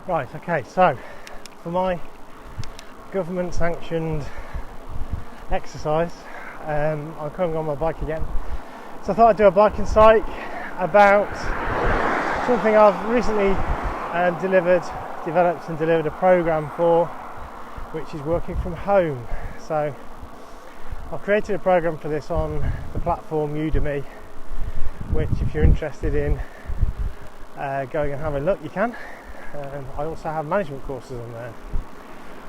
Right, okay, so for my government sanctioned exercise, I'm coming on my bike again. So I thought I'd do a bike and psych about something I've recently developed and delivered a program for, which is working from home. So I've created a program for this on the platform Udemy, which if you're interested in going and having a look, you can. I also have management courses on there.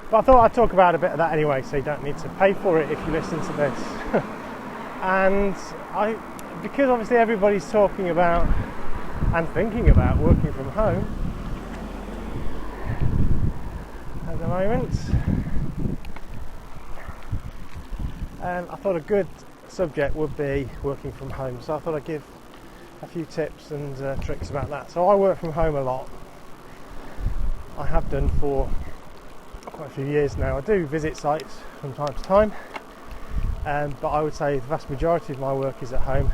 But I thought I'd talk about a bit of that anyway, so you don't need to pay for it if you listen to this. And because obviously everybody's talking about and thinking about working from home at the moment, I thought a good subject would be working from home. So I thought I'd give a few tips and tricks about that. So I work from home a lot. I have done for quite a few years now. I do visit sites from time to time, but I would say the vast majority of my work is at home,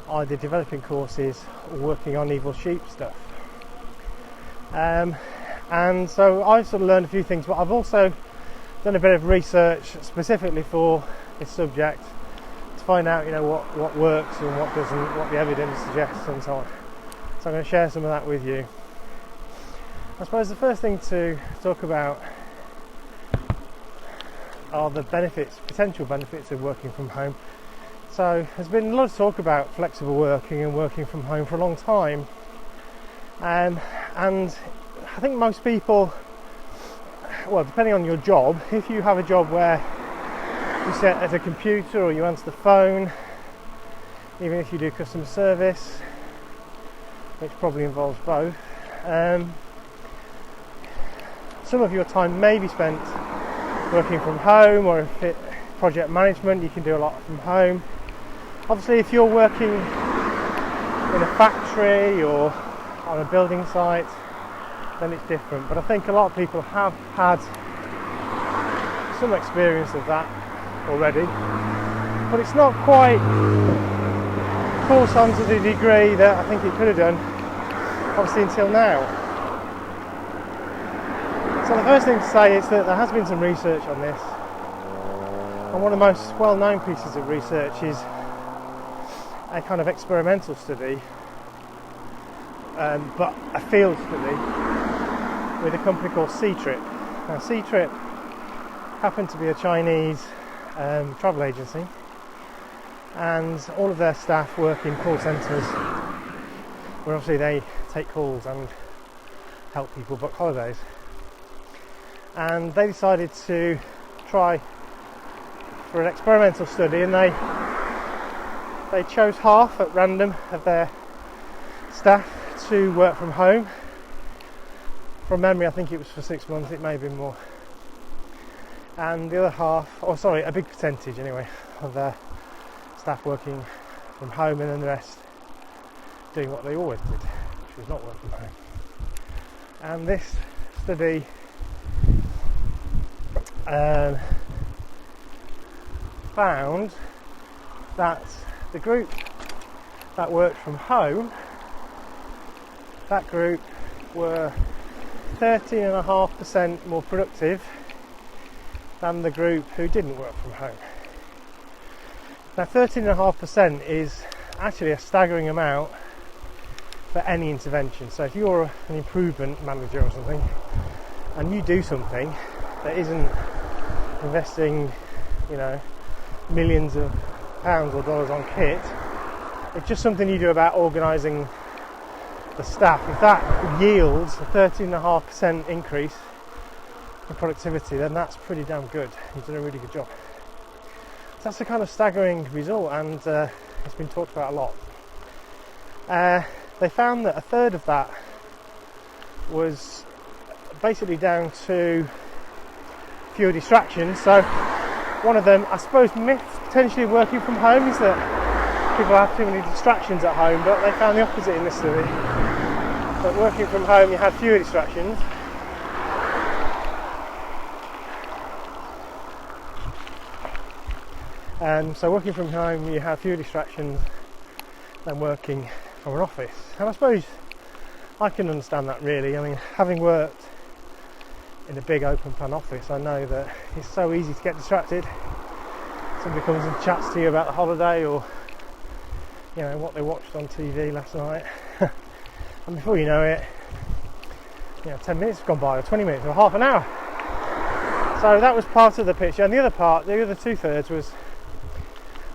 either developing courses or working on evil sheep stuff. And so I've sort of learned a few things, but I've also done a bit of research specifically for this subject to find out, what works and what doesn't, what the evidence suggests and so on. So I'm going to share some of that with you. I suppose the first thing to talk about are the potential benefits of working from home. So there's been a lot of talk about flexible working and working from home for a long time, and I think most people, well, depending on your job, if you have a job where you sit at a computer or you answer the phone, even if you do customer service, which probably involves both, some of your time may be spent working from home, or if it's project management, you can do a lot from home. Obviously, if you're working in a factory or on a building site, then it's different. But I think a lot of people have had some experience of that already. But it's not quite caught on to the degree that I think it could have done, obviously, until now. So the first thing to say is that there has been some research on this, and one of the most well-known pieces of research is a kind of experimental study, but a field study with a company called C-Trip. Now C-Trip happened to be a Chinese travel agency, and all of their staff work in call centres where obviously they take calls and help people book holidays. And they decided to try for an experimental study, and they chose half at random of their staff to work from home. From memory, I think it was for 6 months, it may have been more. And the other half, a big percentage anyway, of their staff working from home, and then the rest doing what they always did, which was not work from home. And this study found that the group that worked from home, that group were 13.5% more productive than the group who didn't work from home. Now 13.5% is actually a staggering amount for any intervention. So if you're an improvement manager or something, and you do something that isn't investing, millions of pounds or dollars on kit, it's just something you do about organising the staff. If that yields a 13.5% increase in productivity, then that's pretty damn good. You've done a really good job. So that's a kind of staggering result, and it's been talked about a lot. They found that a third of that was basically down to fewer distractions. So one of them, I suppose, myths potentially working from home is that people have too many distractions at home, but they found the opposite in this study. But working from home, you had fewer distractions. So working from home, you have fewer distractions than working from an office. And I suppose I can understand that really. I mean, having worked in a big open plan office, I know that it's so easy to get distracted. Somebody comes and chats to you about the holiday, or what they watched on TV last night, and before you know it, 10 minutes have gone by, or 20 minutes, or half an hour. So that was part of the picture, and the other part, the other 2/3, was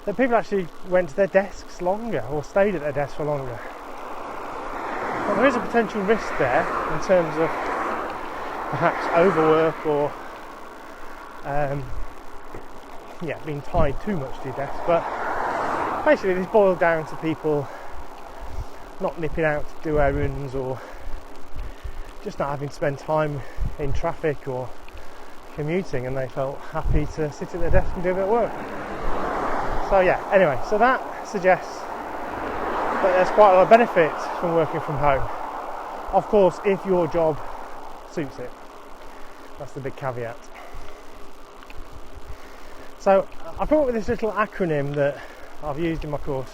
that people actually went to their desks longer, or stayed at their desks for longer. Well, there is a potential risk there in terms of perhaps overwork, or being tied too much to your desk. But basically this boiled down to people not nipping out to do errands, or just not having to spend time in traffic or commuting, and they felt happy to sit at their desk and do a bit of work. So anyway, so that suggests that there's quite a lot of benefits from working from home. Of course, if your job suits it. That's the big caveat. So I've come up with this little acronym that I've used in my course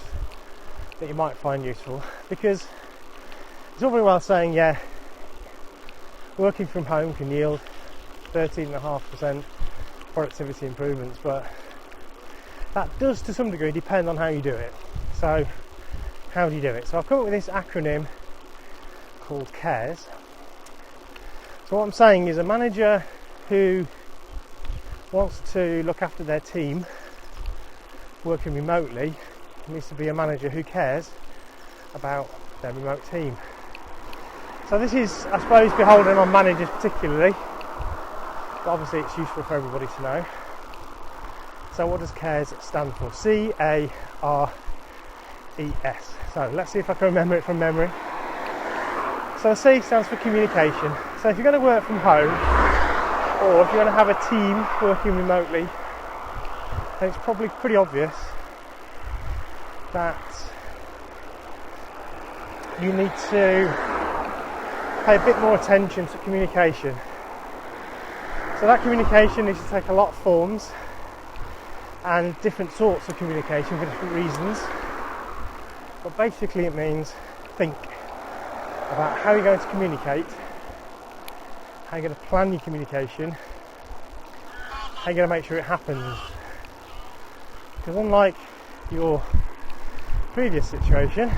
that you might find useful, because it's all very well saying, working from home can yield 13.5% productivity improvements, but that does to some degree depend on how you do it. So how do you do it? So I've come up with this acronym called CARES. So what I'm saying is, a manager who wants to look after their team working remotely needs to be a manager who cares about their remote team. So this is, I suppose, beholden on managers particularly, but obviously it's useful for everybody to know. So what does CARES stand for? CARES. So let's see if I can remember it from memory. So C stands for communication. So if you're going to work from home, or if you're going to have a team working remotely, then it's probably pretty obvious that you need to pay a bit more attention to communication. So that communication needs to take a lot of forms and different sorts of communication for different reasons. But basically it means think about how you're going to communicate, how you're going to plan your communication, how you're going to make sure it happens. Because unlike your previous situation,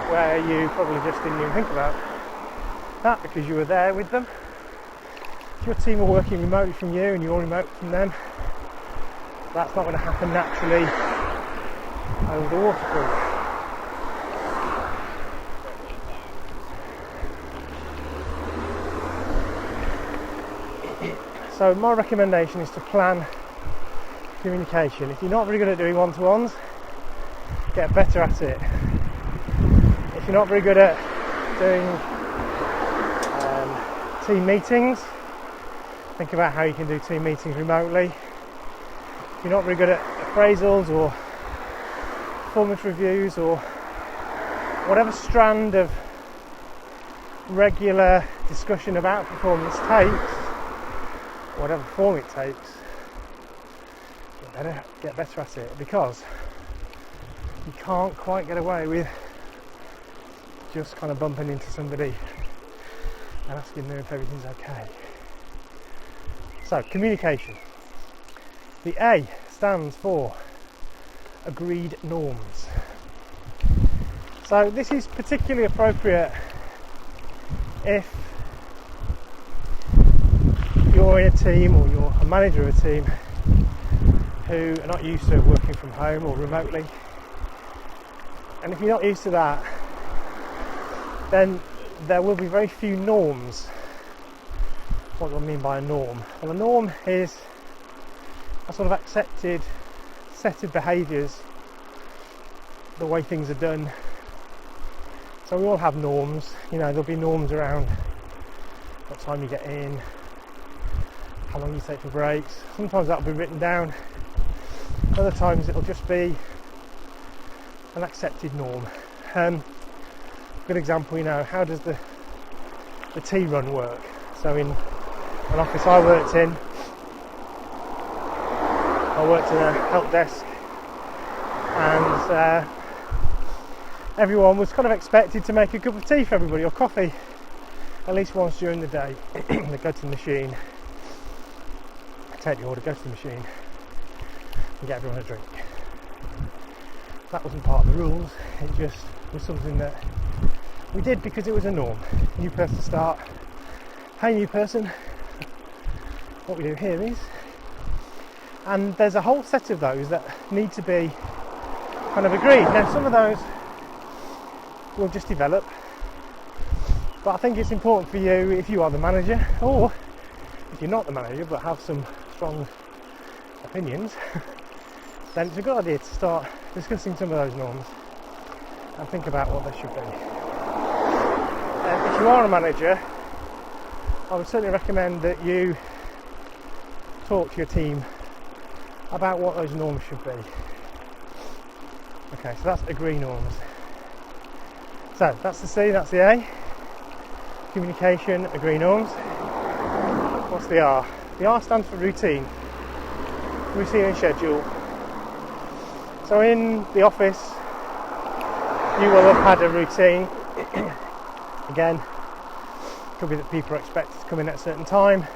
where you probably just didn't even think about that because you were there with them, if your team are working remotely from you and you're remote from them, that's not going to happen naturally over the water cooler. So my recommendation is to plan communication. If you're not very good at doing one-to-ones, get better at it. If you're not very good at doing team meetings, think about how you can do team meetings remotely. If you're not very good at appraisals or performance reviews, or whatever strand of regular discussion about performance takes, whatever form it takes, you better get better at it, because you can't quite get away with just kind of bumping into somebody and asking them if everything's okay. So, communication. The A stands for agreed norms. So this is particularly appropriate if you're in a team, or you're a manager of a team who are not used to working from home or remotely. And if you're not used to that, then there will be very few norms. What do I mean by a norm? Well, a norm is a sort of accepted set of behaviours, the way things are done. So we all have norms. There'll be norms around what time you get in, how long you take for breaks. Sometimes that'll be written down. Other times it'll just be an accepted norm. Good example, how does the tea run work? So in an office I worked in a help desk, and everyone was kind of expected to make a cup of tea for everybody, or coffee, at least once during the day. They go to the machine, take the order, go to the machine, and get everyone a drink. That wasn't part of the rules, it just was something that we did because it was a norm. New person start, hey new person, what we do here is, and there's a whole set of those that need to be kind of agreed. Now some of those will just develop, but I think it's important for you, if you are the manager, or if you're not the manager but have some strong opinions, then it's a good idea to start discussing some of those norms and think about what they should be. If you are a manager, I would certainly recommend that you talk to your team about what those norms should be. Okay, so that's agree norms. So that's the C, that's the A. Communication, agree norms. What's the R? The R stands for routine. Routine and schedule. So in the office, you will have had a routine. Again, it could be that people are expected to come in at a certain time,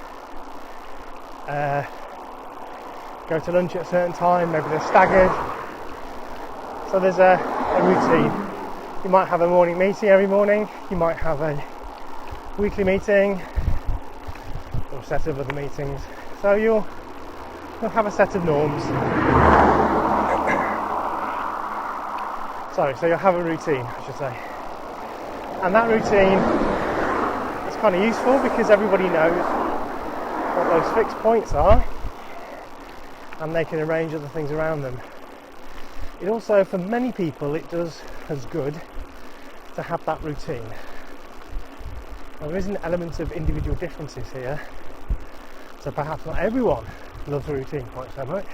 go to lunch at a certain time, maybe they're staggered. So there's a routine. You might have a morning meeting every morning, you might have a weekly meeting, or a set of other meetings. So you'll have a set of norms. So you'll have a routine, I should say. And that routine is kind of useful because everybody knows what those fixed points are and they can arrange other things around them. It also, for many people, it does as good to have that routine. Now, there is an element of individual differences here, so perhaps not everyone loves a routine quite so much,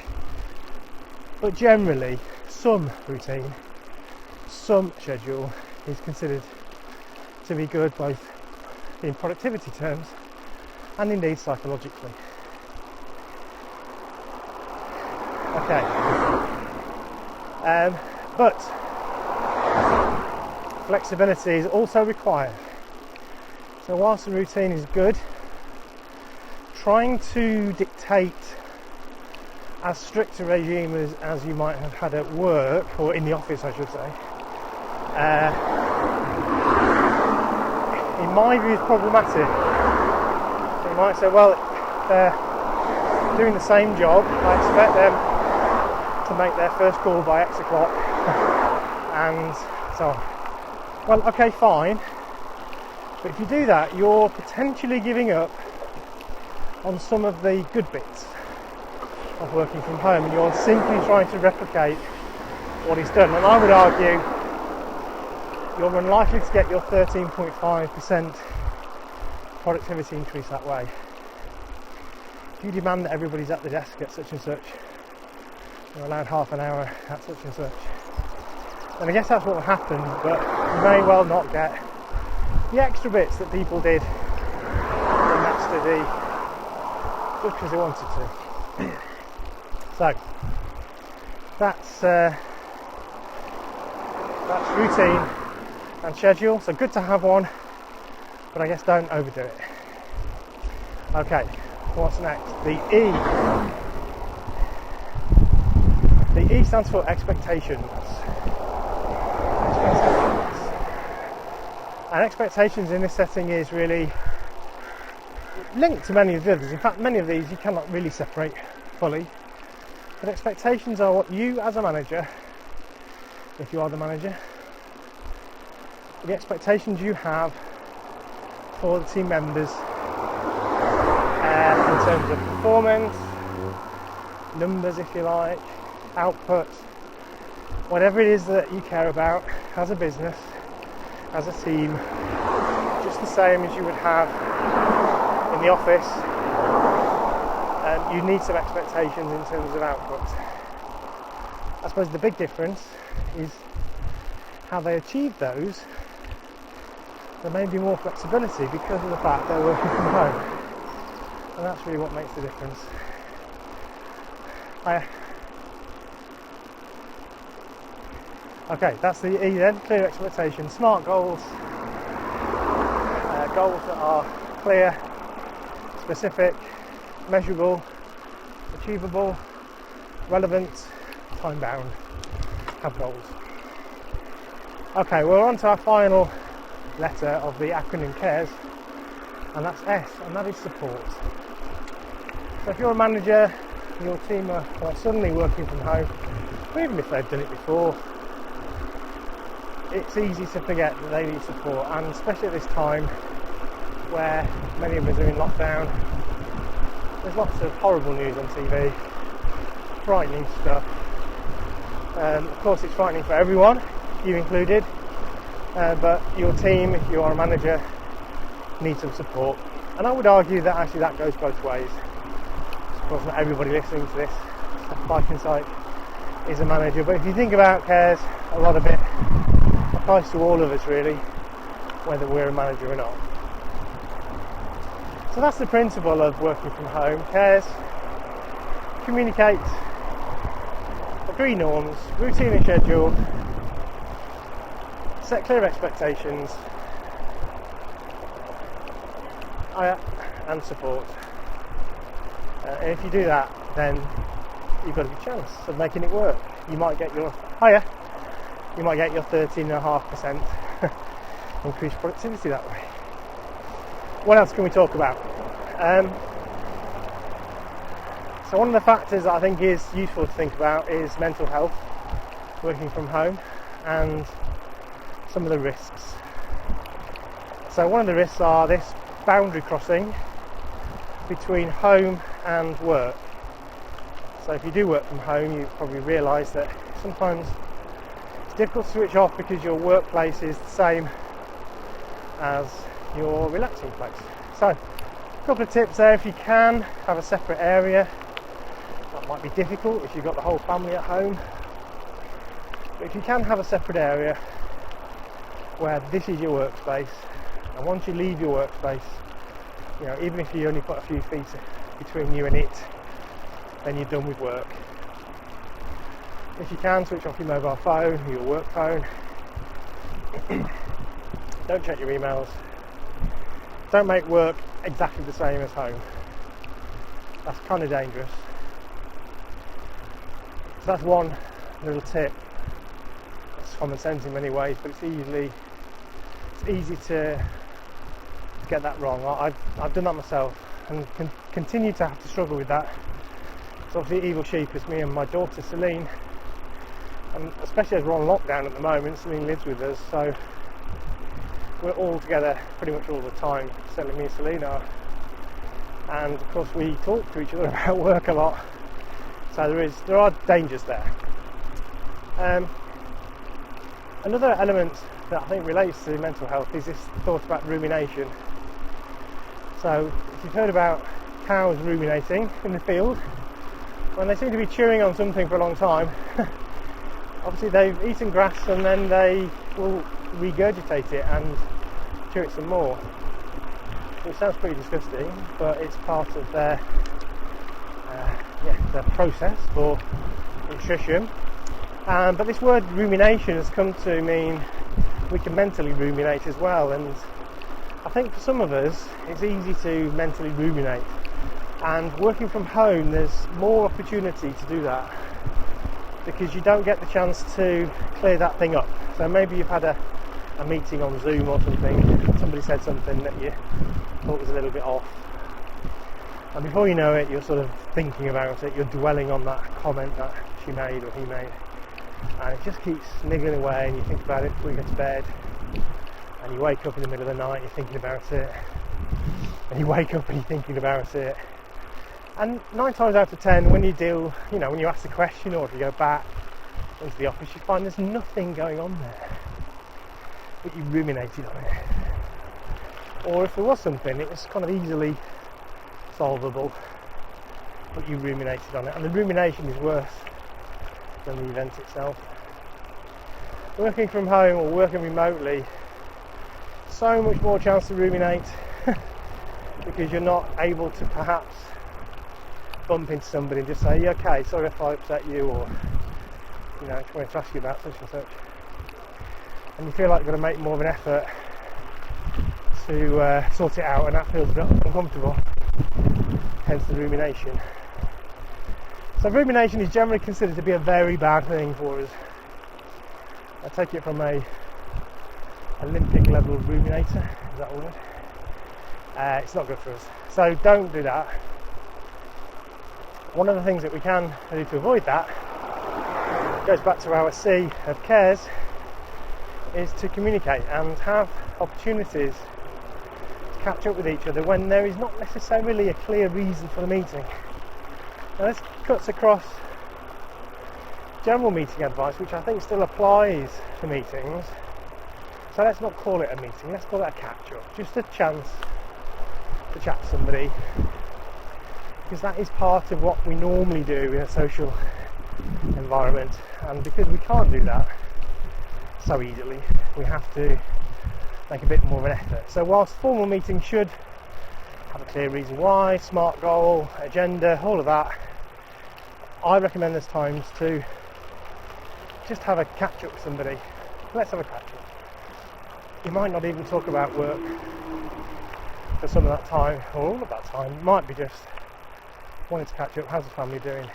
but generally some routine, some schedule is considered to be good both in productivity terms and indeed psychologically. Okay, but flexibility is also required. So whilst the routine is good, trying to dictate as strict a regime as you might have had at work, or in the office I should say, in my view is problematic. So you might say, well, they're doing the same job, I expect them to make their first call by X o'clock and so on. Well, okay, fine, but if you do that, you're potentially giving up on some of the good bits of working from home, and you're simply trying to replicate what is done. And I would argue you're unlikely to get your 13.5% productivity increase that way. If you demand that everybody's at the desk at such and such, you're allowed half an hour at such and such, and I guess that's what will happen, but you may well not get the extra bits that people did in that study just because they wanted to. So that's routine and schedule. So good to have one, but I guess don't overdo it. Okay, what's next? The E. The E stands for expectations. And expectations in this setting is really linked to many of the others. In fact, many of these you cannot really separate fully. But expectations are what you as a manager, if you are the manager, the expectations you have for the team members in terms of performance, numbers if you like, output, whatever it is that you care about as a business, as a team, just the same as you would have in the office. You need some expectations in terms of output. I suppose the big difference is how they achieve those. There may be more flexibility because of the fact they're working from home, and that's really what makes the difference. Okay, that's the E then, clear expectations, smart goals, goals that are clear, specific, measurable, achievable, relevant, time bound, have goals. Okay, we're on to our final letter of the acronym CARES, and that's S, and that is support. So if you're a manager, your team are suddenly working from home, or even if they've done it before, it's easy to forget that they need support, and especially at this time where many of us are in lockdown. There's lots of horrible news on TV, frightening stuff. Of course it's frightening for everyone, you included, but your team, if you are a manager, need some support. And I would argue that actually that goes both ways. Of course not everybody listening to this, Psych and Psych, is a manager, but if you think about CARES, a lot of it applies to all of us really, whether we're a manager or not. So that's the principle of working from home. CARES, communicate, agree norms, routine and schedule, set clear expectations, and support. And if you do that, then you've got a good chance of making it work. You might get your 13.5% increased productivity that way. What else can we talk about? So one of the factors that I think is useful to think about is mental health, working from home, and some of the risks. So one of the risks are this boundary crossing between home and work. So if you do work from home, you probably realise that sometimes it's difficult to switch off because your workplace is the same as your relaxing place. So a couple of tips there: if you can, have a separate area. That might be difficult if you've got the whole family at home, but if you can have a separate area where this is your workspace, and once you leave your workspace, you know, even if you only put a few feet between you and it, then you're done with work. If you can, switch off your mobile phone, your work phone. Don't check your emails. Don't make work exactly the same as home. That's kind of dangerous. So that's one little tip. It's common sense in many ways, but it's easy to get that wrong. I've done that myself and continue to have to struggle with that. It's obviously evil sheep is me and my daughter Celine, and especially as we're on lockdown at the moment, Celine lives with us, so we're all together pretty much all the time, certainly me and Celine are. And of course we talk to each other about work a lot, so there are dangers there. Another element that I think relates to mental health is this thought about rumination. So if you've heard about cows ruminating in the field, when they seem to be chewing on something for a long time, obviously they've eaten grass and then they will regurgitate it and chew it some more. It sounds pretty disgusting, but it's part of their process for nutrition. But this word rumination has come to mean we can mentally ruminate as well, and I think for some of us it's easy to mentally ruminate, and working from home there's more opportunity to do that because you don't get the chance to clear that thing up. So maybe you've had a meeting on Zoom or something, somebody said something that you thought was a little bit off, and before you know it you're sort of thinking about it, you're dwelling on that comment that she made or he made, and it just keeps niggling away, and you think about it before you go to bed, and you wake up in the middle of the night, you're thinking about it, and you wake up and you're thinking about it. And 9 times out of 10, when you when you ask the question, or if you go back into the office, you find there's nothing going on there, but you ruminated on it. Or if there was something, it was kind of easily solvable, but you ruminated on it, and the rumination is worse than the event itself. Working from home or working remotely, so much more chance to ruminate because you're not able to perhaps bump into somebody and just say, okay, sorry if I upset you, or I just wanted to ask you about such and such. and you feel like you're going to make more of an effort to sort it out, and that feels a bit uncomfortable, hence the rumination. So rumination is generally considered to be a very bad thing for us. I take it from a Olympic level ruminator, is that a word? It's not good for us, so don't do that. One of the things that we can do to avoid that goes back to our C of cares, is to communicate and have opportunities to catch up with each other when there is not necessarily a clear reason for the meeting. Now this cuts across general meeting advice, which I think still applies to meetings. So let's not call it a meeting, let's call it a catch-up, just a chance to chat to somebody, because that is part of what we normally do in a social environment, and because we can't do that so easily, we have to make a bit more of an effort. So whilst formal meetings should have a clear reason why, smart goal, agenda, all of that, I recommend there's times to just have a catch up with somebody. Let's have a catch up. You might not even talk about work for some of that time, or all of that time. It might be just wanting to catch up. How's the family doing?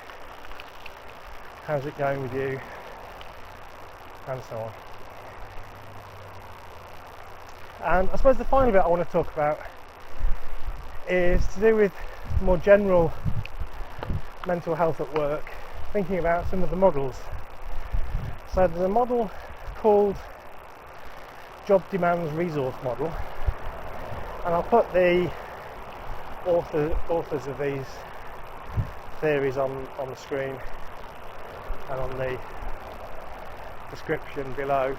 How's it going with you? And so on. And I suppose the final bit I want to talk about is to do with more general mental health at work, thinking about some of the models. So there's a model called Job Demands Resource Model, and I'll put the authors of these theories on the screen and on the description below.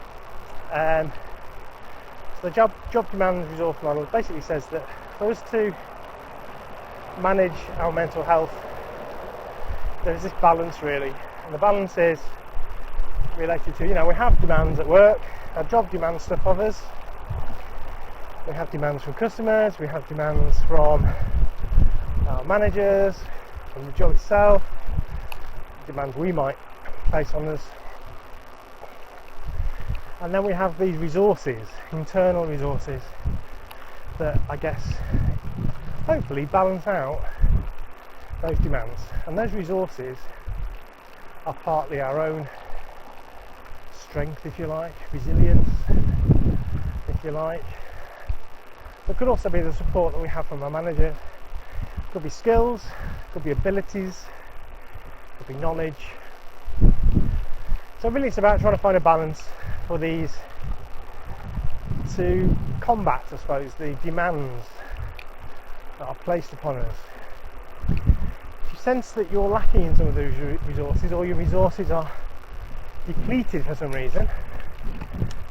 So the job demands resource model basically says that for us to manage our mental health, there's this balance really, and the balance is related to, we have demands at work. Our job demands stuff of us. We have demands from customers, we have demands from our managers, from the job itself, demands we might place on us. And then we have these resources, internal resources, that I guess hopefully balance out those demands. And those resources are partly our own strength, if you like, resilience, if you like. It could also be the support that we have from our manager. It could be skills, it could be abilities, it could be knowledge. So really it's about trying to find a balance for these to combat, I suppose, the demands that are placed upon us. If you sense that you're lacking in some of those resources, or your resources are depleted for some reason,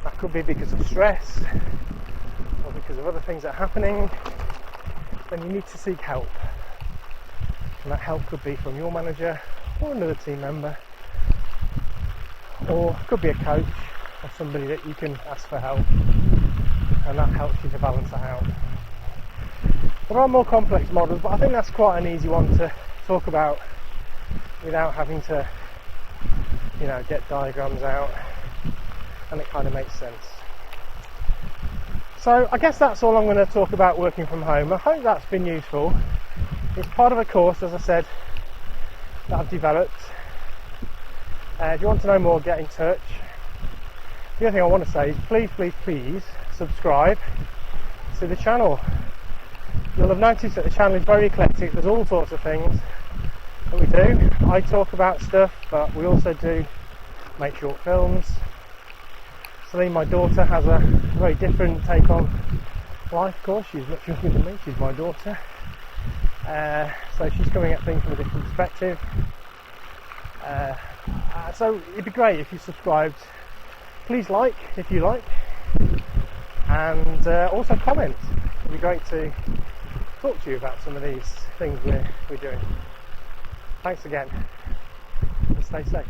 that could be because of stress or because of other things that are happening, then you need to seek help. And that help could be from your manager or another team member, or it could be a coach or somebody that you can ask for help, and that helps you to balance that out. There are more complex models, but I think that's quite an easy one to talk about without having to get diagrams out, and it kind of makes sense. So I guess that's all I'm going to talk about working from home. I hope that's been useful. It's part of a course, as I said, that I've developed. If you want to know more, get in touch. The other thing I want to say is please subscribe to the channel. You'll have noticed that the channel is very eclectic. There's all sorts of things that we do. I talk about stuff, but we also do make short films. Celine, my daughter, has a very different take on life, of course. She's much younger than me, she's my daughter. So she's coming at things from a different perspective. So it'd be great if you subscribed. Please like if you like, and also comment. It'd be great to talk to you about some of these things we're doing. Thanks again, and stay safe.